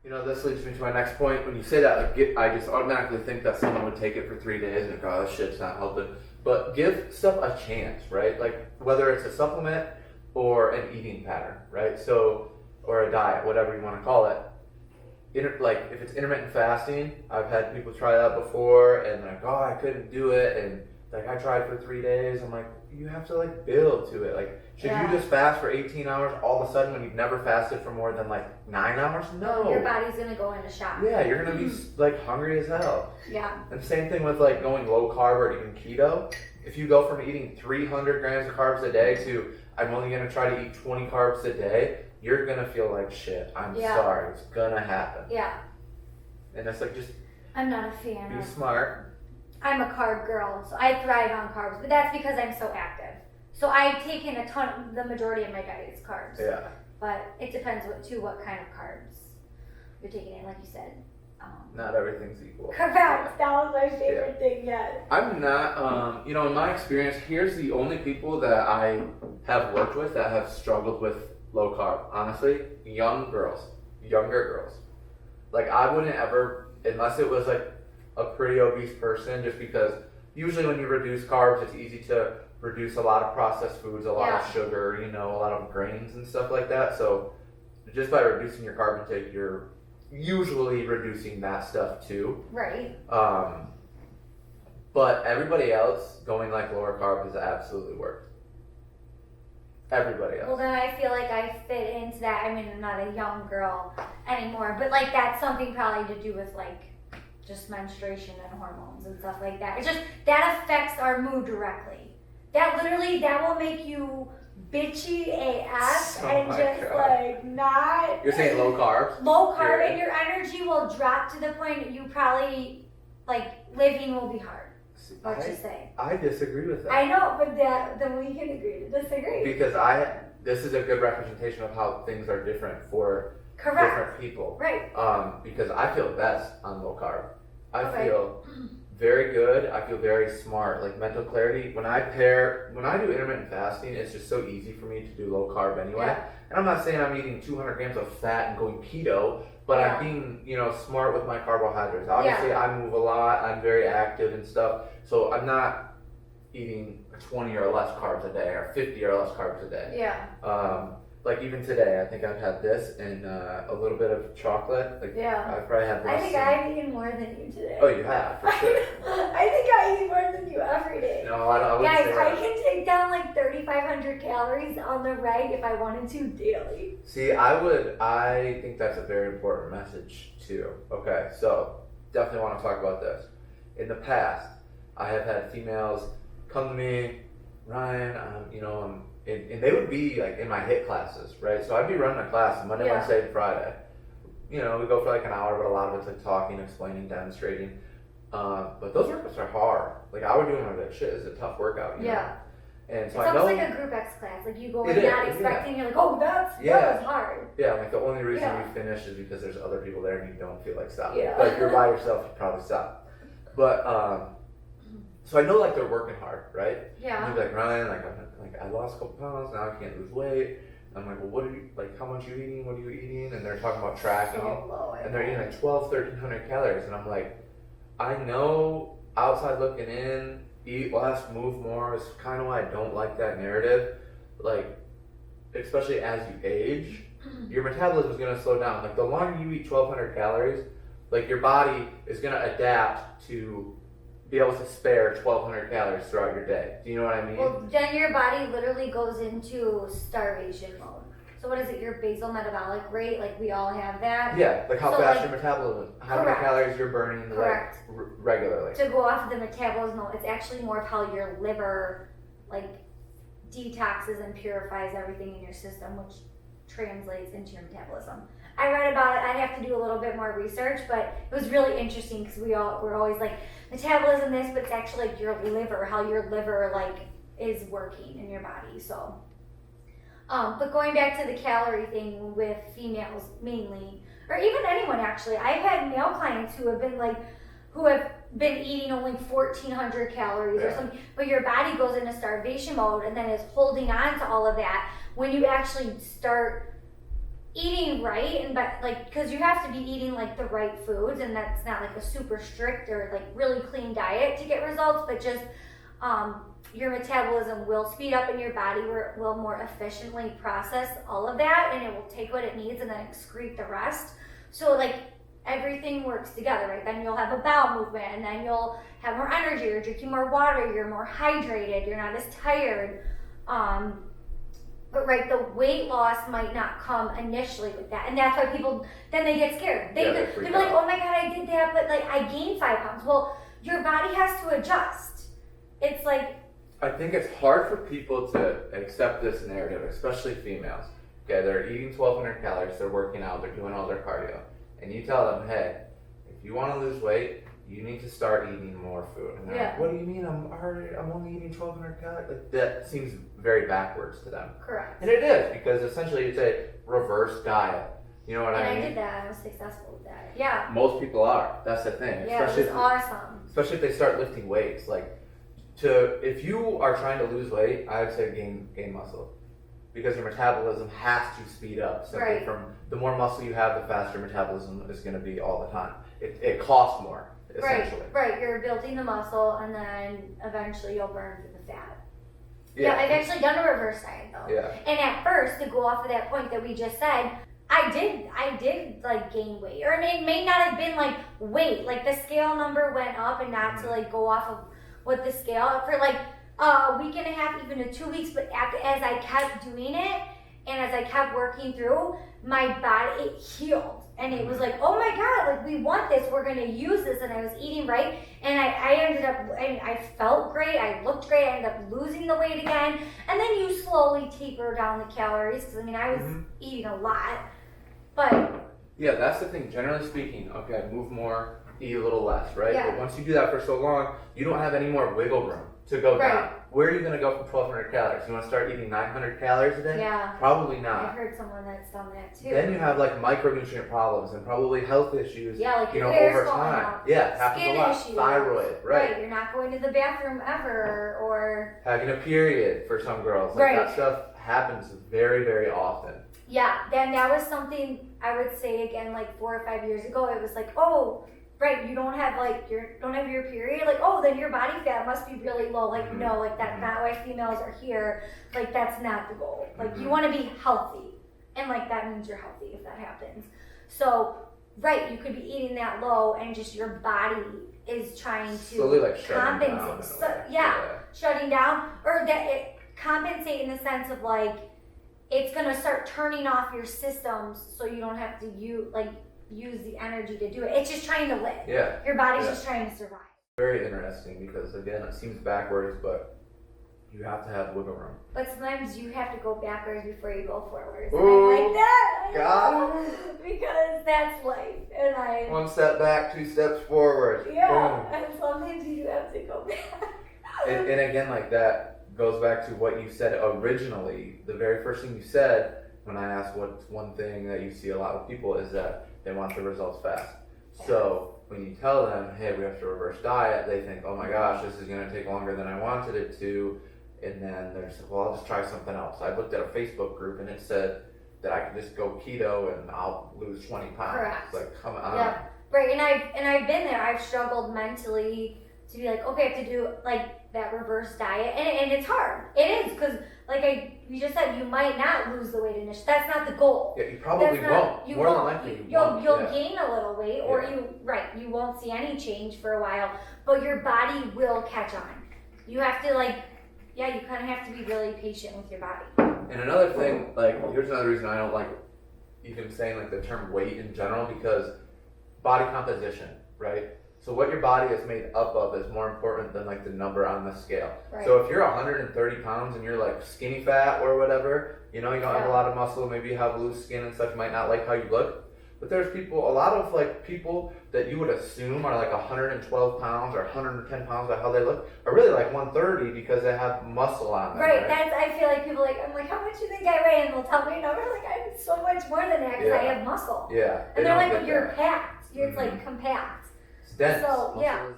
You know, this leads me to my next point. When you say that, like, I just automatically think that someone would take it for 3 days and go, oh, this shit's not helping. But give stuff a chance, right? Like, whether it's a supplement or an eating pattern, right? So, or a diet, whatever you want to call it. Like, if it's intermittent fasting, I've had people try that before, and they're like, oh, I couldn't do it, and like, I tried for 3 days. I'm like, you have to like build to it. Like, should you just fast for 18 hours all of a sudden when you've never fasted for more than like 9 hours? No. Your body's gonna go into shock. Yeah, you're gonna be like hungry as hell. Yeah. And same thing with like going low carb or even keto. If you go from eating 300 grams of carbs a day to I'm only gonna try to eat 20 carbs a day, you're gonna feel like shit. I'm sorry, it's gonna happen. Yeah. And it's like, just I'm not a fan. Be smart. I'm a carb girl, so I thrive on carbs, but that's because I'm so active. So I've taken the majority of my diet is carbs. Yeah. But it depends what kind of carbs you're taking in, like you said. Not everything's equal. Correct. That was my favorite thing yet. I'm not, you know, in my experience, here's the only people that I have worked with that have struggled with low carb. Honestly, younger girls. Like, I wouldn't ever, unless it was like a pretty obese person, just because usually when you reduce carbs, it's easy to reduce a lot of processed foods, a lot of sugar, you know, a lot of grains and stuff like that. So just by reducing your carb intake, you're usually reducing that stuff too. Right. But everybody else going like lower carb has absolutely worked. Everybody else. Well, then I feel like I fit into that. I mean, I'm not a young girl anymore, but like that's something probably to do with like just menstruation and hormones and stuff like that. It's just that affects our mood directly. That will make you bitchy AF and just like not. You're saying low carb? Low carb, and your energy will drop to the point that you probably like living will be hard. What you say? I disagree with that. I know, but then we can agree to disagree. Because this is a good representation of how things are different for different people. Right. Because I feel best on low carb. I feel very good. I feel very smart. Like mental clarity. When I do intermittent fasting, it's just so easy for me to do low carb anyway. Yeah. And I'm not saying I'm eating 200 grams of fat and going keto, but I'm being, you know, smart with my carbohydrates. Obviously, I move a lot. I'm very active and stuff. So I'm not eating 20 or less carbs a day or 50 or less carbs a day. Yeah. Like even today, I think I've had this and a little bit of chocolate. Like, I've probably had this. I think I've eaten more than you today. Oh, you have, for sure. I think I eat more than you every day. No, I wouldn't Guys, say I that. can take down like 3,500 calories on the reg if I wanted to daily. See, I think that's a very important message too. Okay, so definitely want to talk about this. In the past, I have had females come to me, Ryan, you know, and they would be like in my HIIT classes, right? So I'd be running a class Monday, Wednesday, and Friday. You know, we go for like an hour, but a lot of it's like talking, explaining, demonstrating. But those workouts are hard. Like I would do them, I'd be like, shit, this is a tough workout. You know? And so it's I know almost like a group X class. Like you go in not expecting, you're like, oh, that was hard. Yeah, like the only reason you finish is because there's other people there and you don't feel like stopping. But if you're by yourself, you probably stop. But so I know like they're working hard, right? Yeah. And you're like, Ryan, I lost a couple pounds, now I can't lose weight. I'm like, well, what are you, like, how much are you eating? What are you eating? And they're talking about tracking. So low, and they're eating like 1,300 calories. And I'm like, I know outside looking in, eat less, move more is kind of why I don't like that narrative. Like, especially as you age, your metabolism is going to slow down. Like, the longer you eat 1,200 calories, like, your body is going to adapt to be able to spare 1,200 calories throughout your day. Do you know what I mean? Well, then your body literally goes into starvation mode. So what is it, your basal metabolic rate? Like we all have that? Yeah, like how fast your metabolism, how many calories you're burning like regularly. To go off of the metabolism, it's actually more of how your liver like detoxes and purifies everything in your system, which translates into your metabolism. I read about it. I'd have to do a little bit more research, but it was really interesting because we're always like metabolism this, but it's actually like your liver, how your liver like is working in your body. So, but going back to the calorie thing with females mainly, or even anyone actually, I've had male clients who have been eating only 1,400 calories or something, but your body goes into starvation mode and then is holding on to all of that. When you actually start eating right, and but like, because you have to be eating like the right foods, and that's not like a super strict or like really clean diet to get results, but just your metabolism will speed up in your body where it will more efficiently process all of that, and it will take what it needs and then excrete the rest. So like everything works together, right? Then you'll have a bowel movement, and then you'll have more energy, you're drinking more water, you're more hydrated, you're not as tired. But right, the weight loss might not come initially with that, and that's why people then they get scared. They'll be like, "Oh my god, I did that, but like I gained 5 pounds." Well, your body has to adjust. It's like, I think it's hard for people to accept this narrative, especially females. Okay, they're eating 1,200 calories, they're working out, they're doing all their cardio, and you tell them, "Hey, if you want to lose weight, you need to start eating more food." And they're like, "What do you mean? I'm only eating 1,200 calories." Like, that seems very backwards to them. correct. And it is, because essentially it's a reverse diet. You know what I mean? And I did that. I was successful with that. Yeah. Most people are. That's the thing. Yeah, Especially it was awesome. especially if they start lifting weights. Like, if you are trying to lose weight, I would say gain muscle, because your metabolism has to speed up. Simply Right. from the more muscle you have, the faster metabolism is going to be all the time. It costs more, essentially. Right. You're building the muscle, and then eventually you'll burn through the fat. Yeah, I've actually done a reverse diet though. Yeah. And at first, to go off of that point that we just said, I did like gain weight, or it may not have been like weight, like the scale number went up, and not to like go off of what the scale for like a week and a half, even to 2 weeks. But as I kept doing it, and as I kept working through, my body, it healed. And it was like, oh my God, like we want this, we're gonna use this. And I was eating right, and I ended up, I felt great, I looked great, I ended up losing the weight again. And then you slowly taper down the calories, because I mean, I was eating a lot, but. Yeah, that's the thing, generally speaking. Okay, move more, eat a little less, right? Yeah. But once you do that for so long, you don't have any more wiggle room to go down. Where are you going to go from 1,200 calories? You want to start eating 900 calories a day? Yeah. Probably I've not. heard someone that's done that too. Then you have like micronutrient problems and probably health issues. Yeah, like your you know, hair's over falling time. out. Yeah, happens Skin a lot. issues. Thyroid, right? You're not going to the bathroom ever, or. Having a period for some girls. Like that stuff happens very, very often. Yeah, then that was something I would say again, like 4 or 5 years ago. It was like, oh, right, you don't have your period. Like, oh, then your body fat must be really low. Like, no, like that's not why females are here. Like, that's not the goal. Like, you want to be healthy, and like that means you're healthy if that happens. So, right, you could be eating that low, and just your body is trying to slowly, like, compensate. Down shutting down, or that it compensate in the sense of like it's gonna start turning off your systems, so you don't have to use the energy to do it. It's just trying to live. Yeah. Your body's just trying to survive. Very interesting, because again, it seems backwards, but you have to have wiggle room. But sometimes you have to go backwards before you go forwards. Ooh, and I'm like that. got it. Because that's life. And One step back, 2 steps forward. Yeah. Boom. And sometimes you do have to go back. And again, like that goes back to what you said originally. The very first thing you said when I asked what's one thing that you see a lot with people is that they want the results fast. So when you tell them, hey, we have to reverse diet, they think, oh my gosh, this is going to take longer than I wanted it to. And then they're just like, well, I'll just try something else. I looked at a Facebook group and it said that I could just go keto and I'll lose 20 pounds. Correct. Like, come on. Yeah. Right. And I've been there. I've struggled mentally to be like, okay, I have to do like that reverse diet, and it's hard. It is, because like you just said, you might not lose the weight initially. That's not the goal. Yeah, you probably won't. You More won't. than likely, You'll gain a little weight, or Yeah. you won't see any change for a while, but your body will catch on. You have to you kind of have to be really patient with your body. And another thing, like, here's another reason I don't like even saying like the term weight in general, because body composition, right? So what your body is made up of is more important than like the number on the scale. Right. So if you're 130 pounds and you're like skinny fat or whatever, you know, you don't have a lot of muscle, maybe you have loose skin and such, might not like how you look. But there's a lot of like people that you would assume are like 112 pounds or 110 pounds by how they look are really like 130 because they have muscle on them. Right. I feel like people I'm like, how much do you think I weigh? And they'll tell me a number. Like, I'm so much more than that because I have muscle. Yeah. And they're like, but you're packed. It's like compact. It's dense. So, Muscle yeah. is